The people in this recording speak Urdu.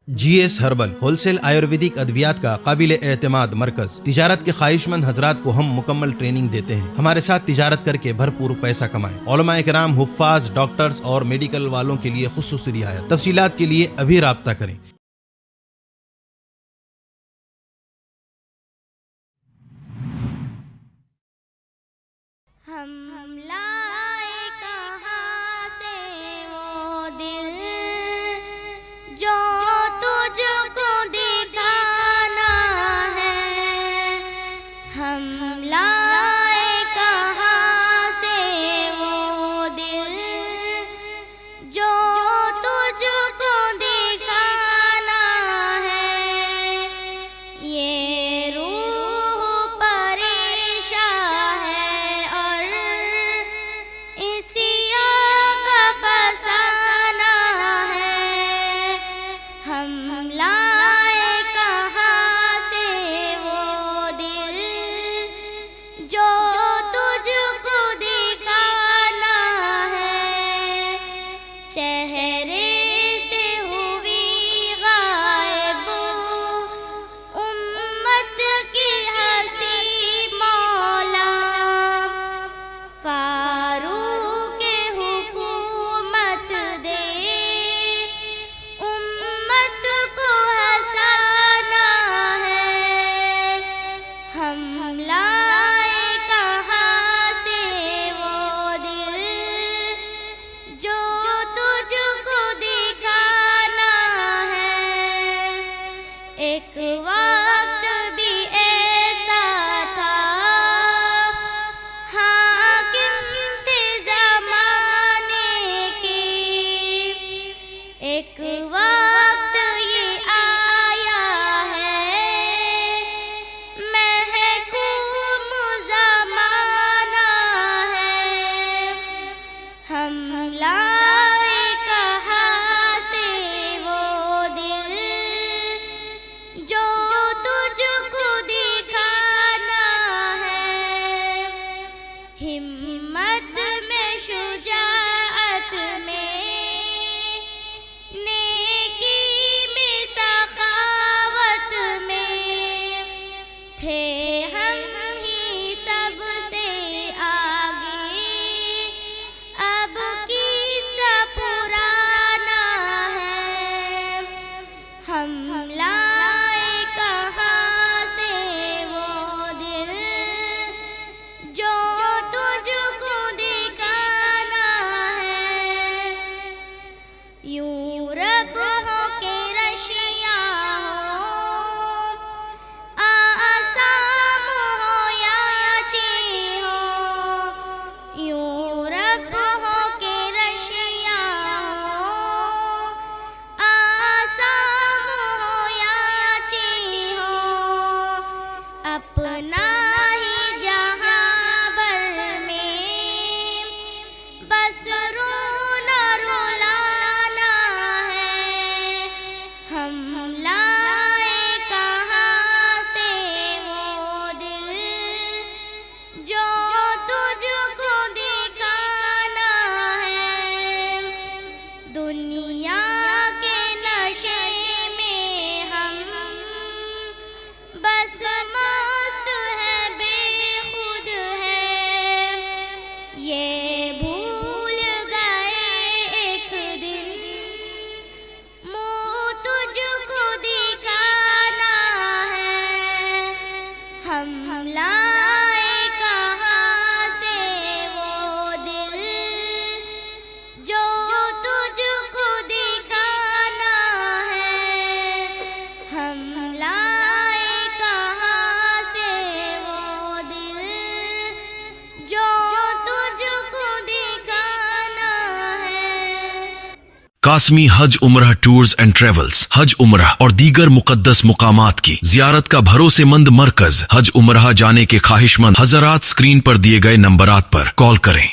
GS herbal wholesale Ayurvedic ادویات کا قابل اعتماد مرکز۔ تجارت کے خواہش مند حضرات کو ہم مکمل ٹریننگ دیتے ہیں۔ ہمارے ساتھ تجارت کر کے بھرپور پیسہ کمائیں۔ علماء کرام، حفاظ، ڈاکٹرز اور میڈیکل والوں کے لیے خصوصی رعایت۔ تفصیلات کے لیے ابھی رابطہ کریں۔ ہم لائے کہاں سے وہ دل جو تجھ کو دکھانا ہے، ہم لائے کہاں سے وہ دل جو تجھ کو دکھانا ہے، یہ روح پریشان ہے اور اسی کا فسانہ ہے، ہم لائے کہاں سے وہ دل جو تجھ کو دکھانا ہے، چہرے سے ہوئی غائب امت کی ہنسی مولا، فاروق حکومت دے امت کو ہنسانا ہے، ہم لائے کہاں سے وہ دل جو تجھ کو دکھانا ہے، ایک وقت بھی ایسا تھا حاکم تھے زمانے کے، ایک وقت یہ آیا ہے محکوم زمانہ ہے، ہم لائے کہاں سے وہ دل جو تجھ کو دکھانا ہے، ہمت میں، شجاعت میں، نیکی میں، سخاوت میں تھے ہم ہی سب سے آگے، اب قصہ پرانا ہے، ہم لائے کہاں سے وہ دل جو تجھ کو دکھانا ہے، یورپ ہو کہ رشیا ہو، آسام ہو یا چین ہو، یورپ ہو کہ رشیا ہو، آسام ہو یا چین ہو، اپنا ہی جہاں بھر میں بس رونا رلانا ہے، ہم لائے کہاں سے وہ دل جو تجھ کو دکھانا ہے، دنیا کے نشے میں ہم بس مست ہے، بے خود ہے، یہ بھول گئے ایک دن منہ تجھ کو دکھانا ہے، ہم لائے کہاں سے وہ دل جو تجھ کو دکھانا ہے، ہم لائے کہاں سے وہ دل جو تجھ کو دکھانا ہے۔ قاسمی حج عمرہ ٹورز اینڈ ٹریولز، حج عمرہ اور دیگر مقدس مقامات کی زیارت کا بھروسے مند مرکز۔ حج عمرہ جانے کے خواہش مند حضرات اسکرین پر دیے گئے نمبرات پر کال کریں۔